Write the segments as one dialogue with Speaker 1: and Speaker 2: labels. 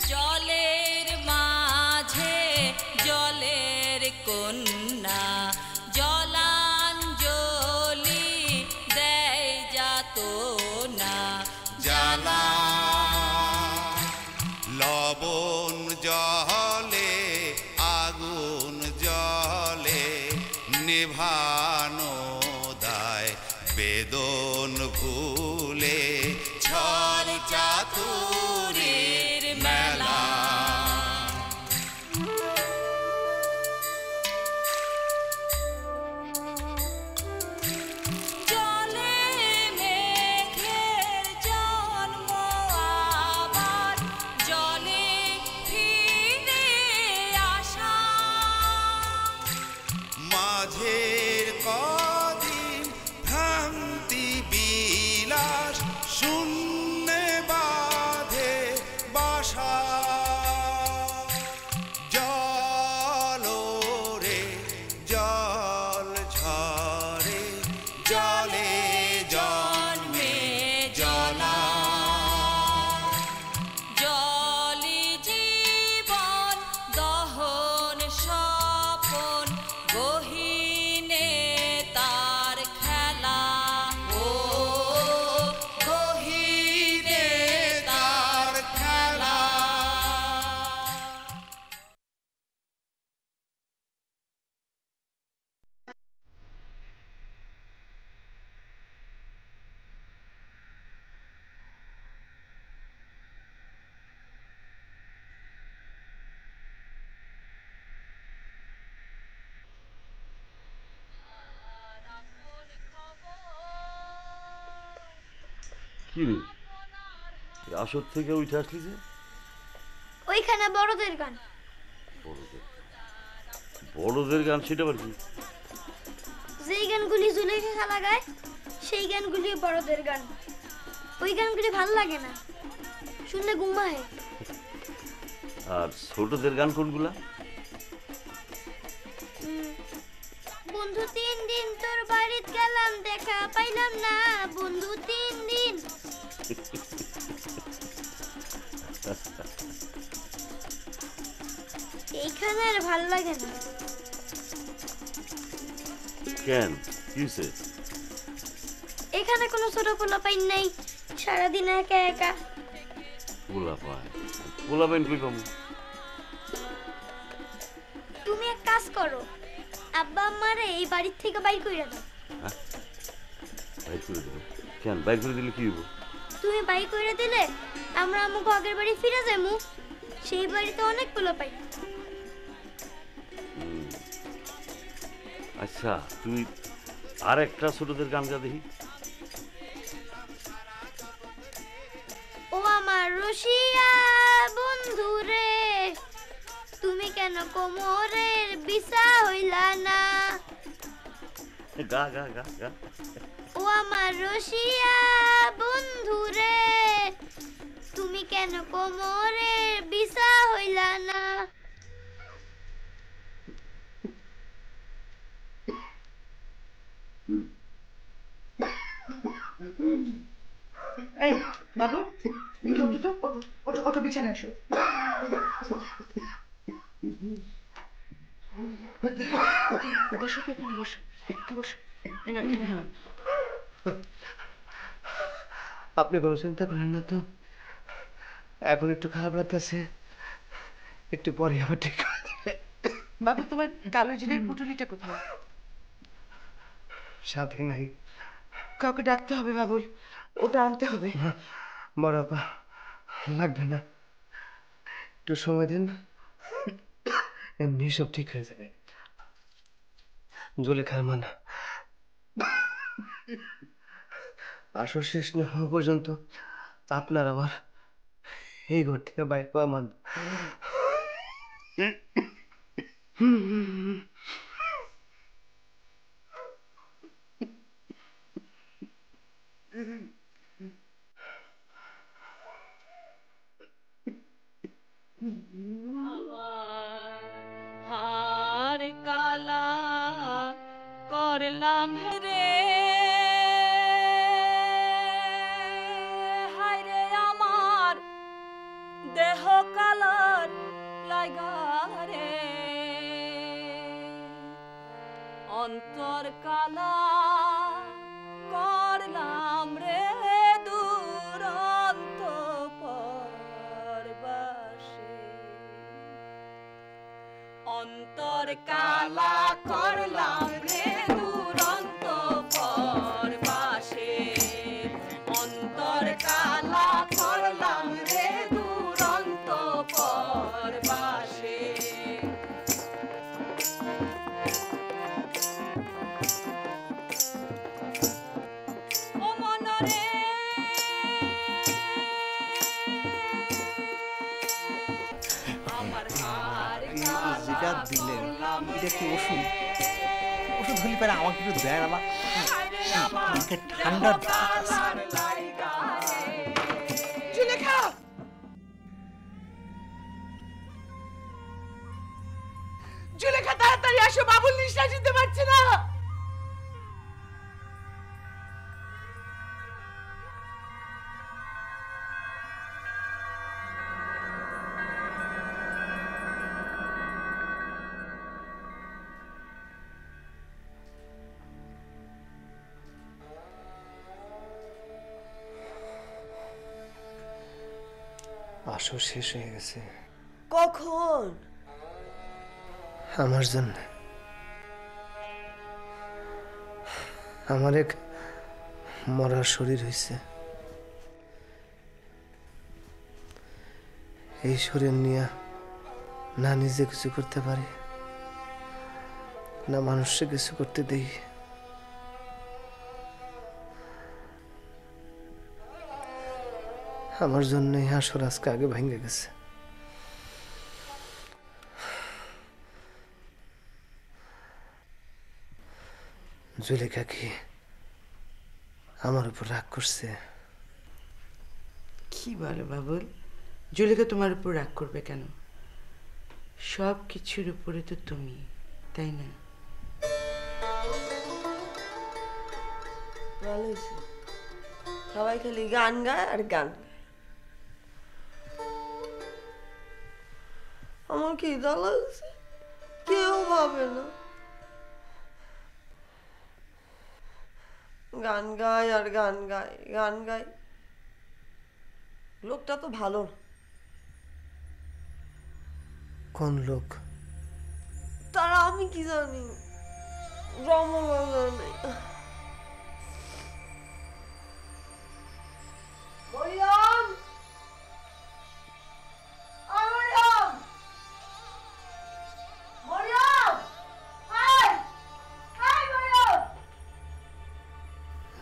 Speaker 1: জলের মাঝে জলের কন্যা জলাঞ্জলি দেয় যাত না
Speaker 2: জ্বালা লবণ জলে আগুন জলে নেভানো দায় বেদন ভুলে ছল চাতুরীর মেলা
Speaker 1: জলে মেঘের জন্ম আবার জলে ফিরে আসা
Speaker 2: মাঝের কদিন ভ্রান্তি বিলাস শূন্যে বাঁধে বাসা জল রে জল ঝরে জলে জন্মে জলা
Speaker 1: জলি জীবন দহন স্বপন গহীনে তার খেলা
Speaker 2: ও গহীনে তার খেলা
Speaker 3: কি রে আসর থেকে উঠে আসলি যে?
Speaker 4: ওইখানে বড়দের গান।
Speaker 3: বড়দের বড়দের গান, সেটা আবার কি?
Speaker 4: যেই গানগুলি জুলেখা খালা গায় সেই গানগুলি বড়দের গান। ওই গানগুলি ভাল লাগে না, শুনলে ঘুম আহে।
Speaker 3: আর ছোটদের গান কোনগুলা?
Speaker 4: বন্ধু 3 দিন তোর বাড়িত গেলাম, দেখা পাইলাম না বন্ধু 3 দিন। এইখানে আর ভাল লাগে না।
Speaker 3: কেন, কি হয়েছে?
Speaker 4: এখানে কোনো ছোট পোলাপাইন নাই, সারাদিন একা একা।
Speaker 3: পোলাপাইন কই পাবো?
Speaker 4: তুমি এক কাজ করো, আব্বা আম্মারে এই বাড়ির থেকে বাইর কইরা দাও।
Speaker 3: বাইর করে দেবো? কেন, বাইর করে দিলে কি হইব?
Speaker 4: তুমি বাইর কইরা দিলে আমরা আমাকে আগের বাড়ি ফিরে যাবো। সেই বাড়িতে অনেক পোলাপাইন।
Speaker 3: আচ্ছা, তুই আর একটা ছোটদের গান গা দেখি।
Speaker 4: ও আমার রসিয়া বন্ধু রে, তুমি কেন কোমরের বিছা হইলা না?
Speaker 3: গা গা গা গা।
Speaker 4: ও আমার রসিয়া বন্ধু রে, তুমি কেন কোমরের বিছা হইলা না?
Speaker 5: এই বাবু, ওঠো বিছানায় এসো। বসো, বসো বসো।
Speaker 6: আপনি কোনো চিন্তা করেন না তো, এখন একটু খারাপ লাগতেছে, একটু পরে আবার ঠিক করে দেবে।
Speaker 5: বাবু, তোমার কালো জিরের পুটুলিটা কোথায়?
Speaker 6: সাথে নাই।
Speaker 5: কাউকে ডাকতে হবে বাবুল, ওটা আনতে হবে।
Speaker 6: বড় আপা, লাগবে না, একটু সময় দিন, এমনি সব ঠিক হয়ে যাবে। জুলেখার মান আসর শেষ না হওয়া পর্যন্ত আপনার আমার এই ঘর থেকে বাইর পাওয়া মান।
Speaker 1: করলাম রে, হায় রে আমার দেহ কালার লাগা রে, অন্তর কালা করলাম রে দুরন্ত পরবাসে, অন্তর কালা করলাম রে দুরন্ত পরবাসে, অন্তর কালা করলাম রে দুরন্ত পরবাসে। ও মনরে আমার হার
Speaker 7: যেটা দিলেন এটা কি ওষুধ? ওষুধ হলে পারে আমাকে একটু দেন, আমার আমাকে ঠান্ডা
Speaker 5: জুলেখা, জুলেখা তাড়াতাড়ি আসো, বাবুল নিঃশ্বাস নিতে পারছে না।
Speaker 6: আসর শেষ হয়ে গেছে
Speaker 5: কখন?
Speaker 6: আমার জন্য। আমার এক মরার শরীর হয়েছে, এই শরীর নিয়ে না নিজে কিছু করতে পারি, না মানুষকে কিছু করতে দেই। আমার জন্যই হাসর আজকে আগে ভেঙে গেছে। জুলেখা কি আমার উপর রাগ করছে?
Speaker 5: কি বলো বাবুল, জুলেখা তোমার উপর রাগ করবে কেন? সব কিছুর উপরে তো তুমি, তাই না?
Speaker 8: ভালো হয়েছে, সবাই খালি গান গায় আর গান গায়। আমার খিদা লাগছে, কেউ ভাবে না। গান গায় আর গান গায়, গান গায়। লোকটা তো ভালো না।
Speaker 6: কোন লোক?
Speaker 8: তারা আমি কি জানি, রমনা নেই। Mariam, Mariam, Mariam, hi hi Mariam.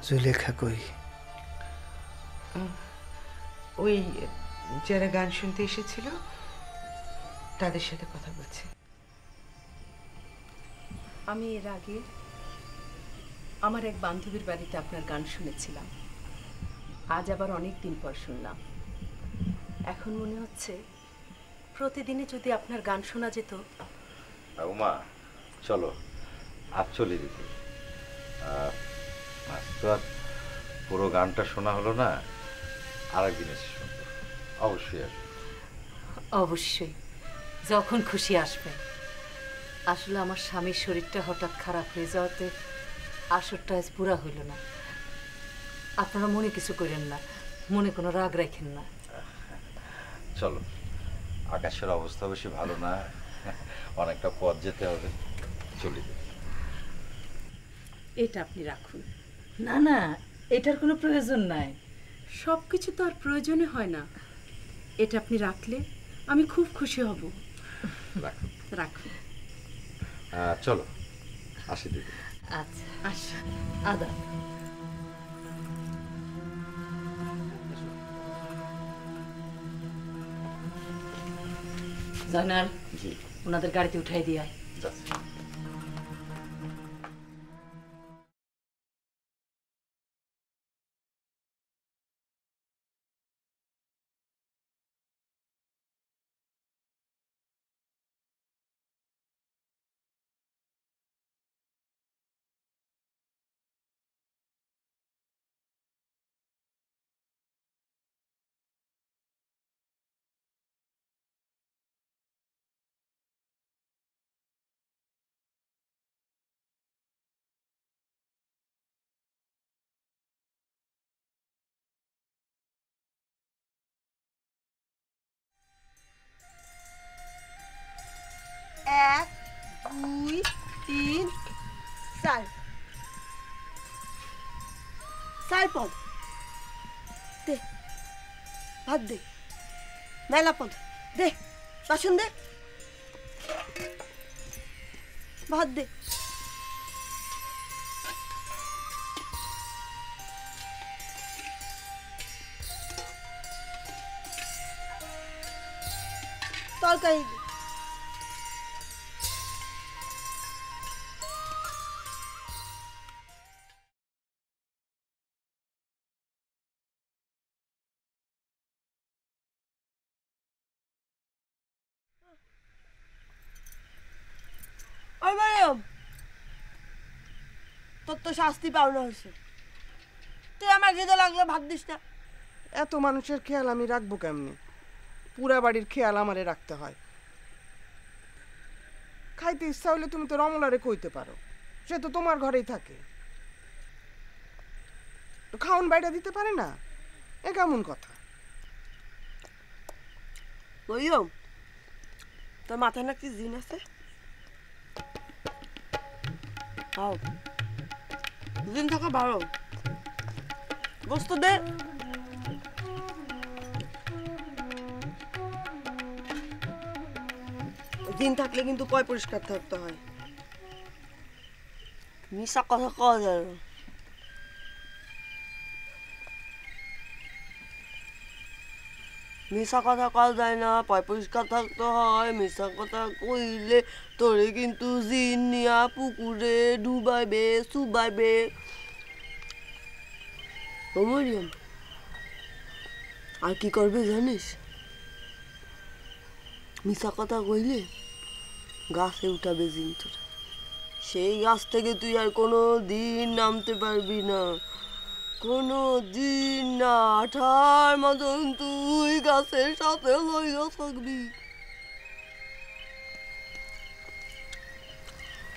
Speaker 6: জুলেখা কই?
Speaker 5: ওই যারা গান শুনতে এসেছিল তাদের সাথে কথা বলছে।
Speaker 9: আমি এর আগে আমার এক বান্ধবীর বাড়িতে আপনার গান শুনেছিলাম, আজ আবার অনেক দিন পর শুনলাম। এখন মনে হচ্ছে প্রতিদিনে যদি আপনার গান শোনা যেত।
Speaker 3: মা চলো আজ চলে দিতে, আজ তো আর পুরো গানটা শোনা হলো না, আর একদিন এসে শুনবো। অবশ্যই আসবো।
Speaker 9: অবশ্যই, যখন খুশি আসবেন। আসলে আমার স্বামীর শরীরটা হঠাৎ খারাপ হয়ে যাওয়াতে আসরটা আজ পুরা হইল না। আপনারা মনে কিছু করেন না, মনে কোনো রাগ রাখেন না।
Speaker 3: চলো, আকাশের অবস্থা বেশি ভালো না, অনেকটা পথ যেতে হবে, চলে যাই।
Speaker 9: এটা আপনি রাখুন। না না, এটার কোনো প্রয়োজন নাই। সব কিছু তো আর প্রয়োজনে হয় না। এটা আপনি রাখলে আমি খুব খুশি হব।
Speaker 3: রাখুন।
Speaker 9: রাখুন।
Speaker 3: চলো আসি দিদি।
Speaker 9: আচ্ছা আচ্ছা, আদা। জয়নাল, ওনাদের গাড়িতে উঠাই দিয়ে আয়।
Speaker 3: যাচ্ছি।
Speaker 8: 2 3 4 4 পদ দে ভাত দে মেলা পদ দে বাসন দে ভাত দে তরকারি দে ওই ম্যাডাম তোর তো শাস্তি পাওনা হয়েছে তুই আমার খিদে লাগলে ভাত দিস না
Speaker 6: এত মানুষের খেয়াল আমি রাখবো কেমনি পুরা বাড়ির খেয়াল আমারে রাখতে হয় খাইতে ইচ্ছা হলে তুমি তো রমলারে কইতে পারো সে তো তোমার ঘরেই থাকে তো খাওন বাইটা দিতে পারে না এ কেমন কথা
Speaker 8: বইও তোর মাথায় নাকি জিন আছে খাও জিন থাকা ভালো গোস্ত দে দিন থাকলে কিন্তু পয় পরিষ্কার থাকতে হয় মিশা কথা কওয়া যায় না মিশা কথা কওয়া যায় না পয় পরিষ্কার থাকতে হয় মিশা কথা কইলে তোরে কিন্তু জিন নিয়া পুকুরে ডুবাইবে চুবাইবে ও মরিয়ম আর কি করবে জানিস মিশা কথা কইলে গাছে উঠাবে জিন তোর সেই গাছ থেকে তুই আর কোনো দিন নামতে পারবি না কোনো দিন না আঠার মতন তুই গাছের সাথে লইয়া থাকবি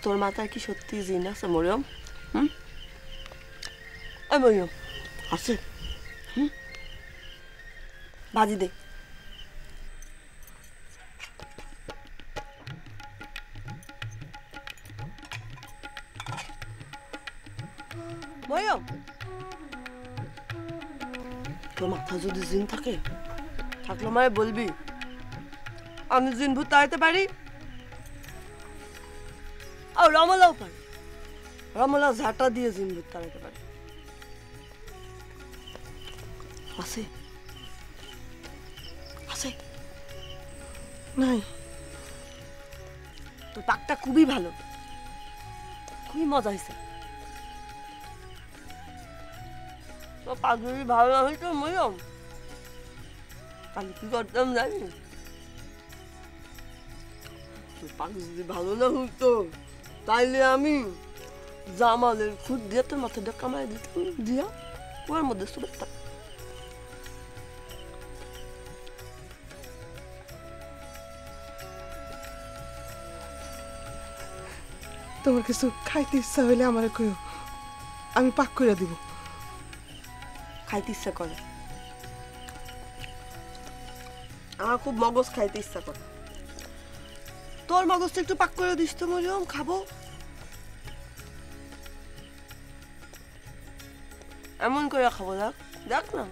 Speaker 8: তোর মাথায় কি সত্যি জিন আছে মরিয়ম মরিয়ম আছে ভাজি দে মরিয়ম তোর মাথা যদি জিন থাকে থাকলে আমায় বলবি আমি জিন ভূত তাড়াতে পারি আর রমলাও পারি রমলাও ঝাঁটা দিয়ে জিন ভূত তাড়াতে পারি আছে আছে
Speaker 6: নাই
Speaker 8: তোর পাকটা খুবই ভালো খুবই মজা হয়েছে তো পাক যদি ভালো না হইতো মরিয়ম তাহলে কি করতাম জানি তোর পাক যদি ভালো না হইতো তাইলে আমি জামালের খুদ দিয়ে তোর মাথাটা কামাই দিতাম দিয়া ওর মধ্যে শুভেচ্ছা
Speaker 6: তোমার কিছু খাইতে ইচ্ছা হইলে আমার কইও আমি পাক করে দিব
Speaker 8: খাইতে ইচ্ছা করে আমার খুব মগজ খাইতে ইচ্ছা করে তোর মগজটা একটু পাক করে দিস তো মরিয়ম খাবো এমন করে খাবো দেখ দেখ না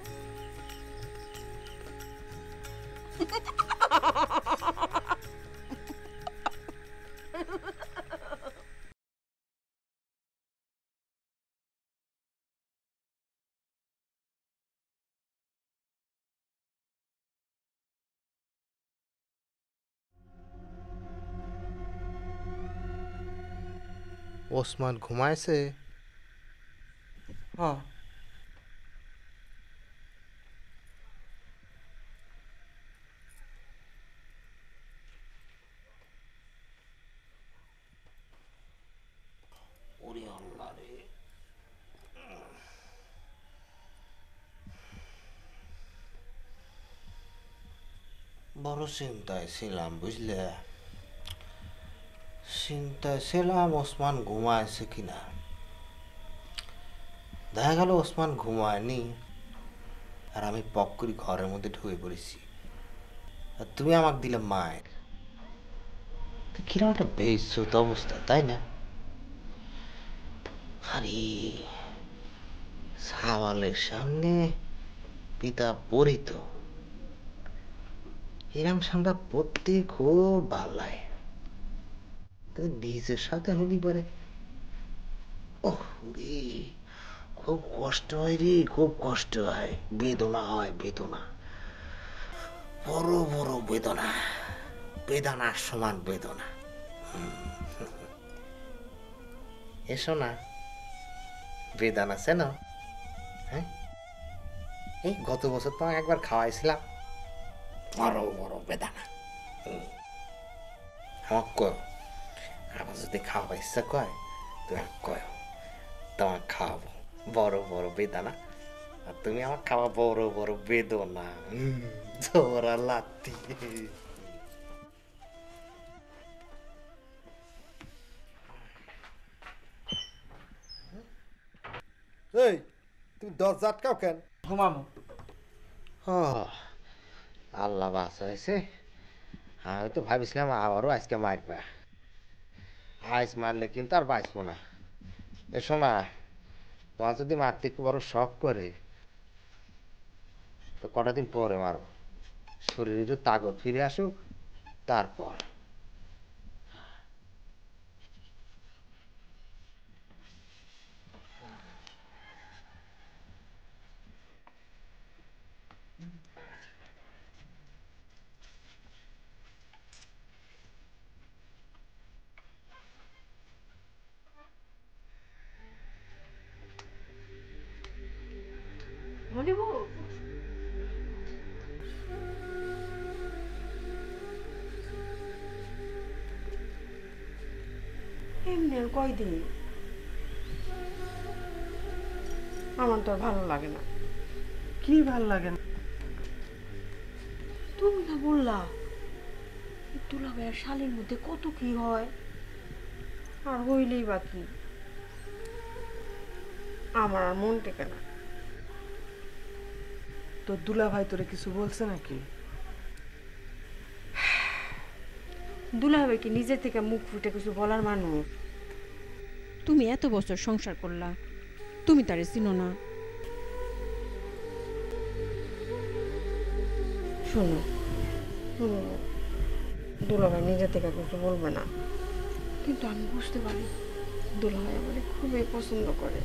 Speaker 7: ওসমান ঘুমাইছে
Speaker 6: হ্যাঁ
Speaker 7: বড় চিন্তায় ছিলাম বুঝলে চিন্তায় ছিলাম ওসমান ঘুমাইছে কিনা দেখা গেল ওসমান ঘুমায়নি আর আমি পক করে ঘরের মধ্যে ঢুকে পড়েছি আর তুমি আমাকে দিলে মায়ের কিরকম একটা বেইজ্জত অবস্থা, তাই না? আরে সাওয়ালের সামনে পিতা পরিত এরম সংবাদ পড়তে খুব ভাল লাগে, কিন্তু নিজের সাথে হলি পরে ওহ রে, খুব কষ্ট হয় রে, খুব কষ্ট হয়, বেদনা হয়, বেদনা, বড় বড় বেদনা, বেদনার সমান বেদনা। এসো না, বেদানা আছে না? হ্যাঁ, এই গত বছর তো একবার খাওয়াইছিলাম, বড় বড় বেদানা। আমার কয়, আমার যদি খাওয়া ইচ্ছা কয় তুমি কয়, তোমার খাওয়াবো বড় বড় বেদানা, আর তুমি আমার খাওয়া বড় বড় বেদনা। জোরা লাত্তি।
Speaker 6: এই তুমি দরজা আটকাও কেন? ঘুমামো।
Speaker 7: আল্লাহ বাঁচাইছে, আমি তো ভাবিছিলাম আবারও আজকে মারবা, আজ মারলে কিন্তু আর বাঁচবো না। এসো না, তোমার যদি মারতে একটু বড় শখ করে তো কটা দিন পরে মারো, শরীরে একটু তাগত ফিরে আসুক, তারপর।
Speaker 10: এমনি আর কয়দিন, আমার তো আর ভালো লাগে না।
Speaker 6: কি ভাল লাগে না?
Speaker 10: তুমি না বললা দুলা ভাইয়ের শালের মধ্যে কত কি হয়, আর হইলেই বা কি, আমার আর মন টেকে না।
Speaker 6: তো দুলা ভাই তোরে কিছু বলছে নাকি?
Speaker 10: দুলা ভাই কি নিজের থেকে মুখ ফুটে কিছু বলার মানুষ?
Speaker 11: তুমি এত বছর সংসার করলা, তুমি তারে চিনো না?
Speaker 10: শোনো, দুলা ভাই নিজের থেকে কিছু বলবে না, কিন্তু আমি বুঝতে পারি দুলা ভাই আমাকে খুবই পছন্দ করে।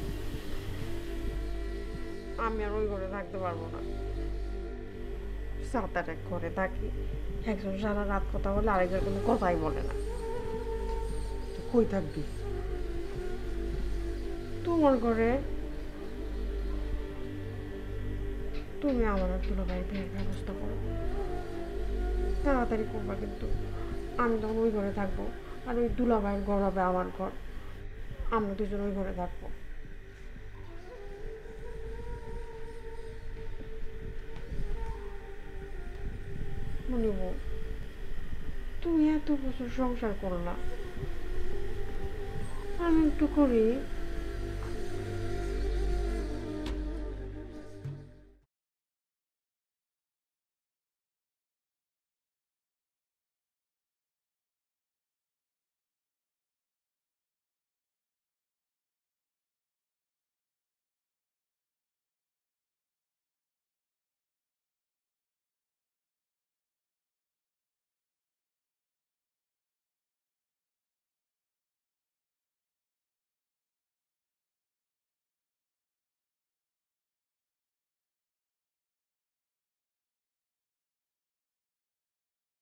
Speaker 10: আমি আর ওই ঘরে থাকতে পারবো না। 7-8 এক ঘরে থাকি, একজন সারা রাত কথা বলে আরেকজন কোনো কথাই বলে না।
Speaker 6: তো কই থাকবি?
Speaker 10: তোমার ঘরে। তুমি আমার আর দুলা ভাই বিয়ের ব্যবস্থা করো, তাড়াতাড়ি করবা, কিন্তু আমি তখন ওই ঘরে থাকবো, আর ওই দুলা ভাইয়ের ঘর হবে আমার ঘর, আমরা দুজন ওই ঘরে থাকবো। মনিব, তুমি এত বছর সংসার করলা, আমি একটু করি।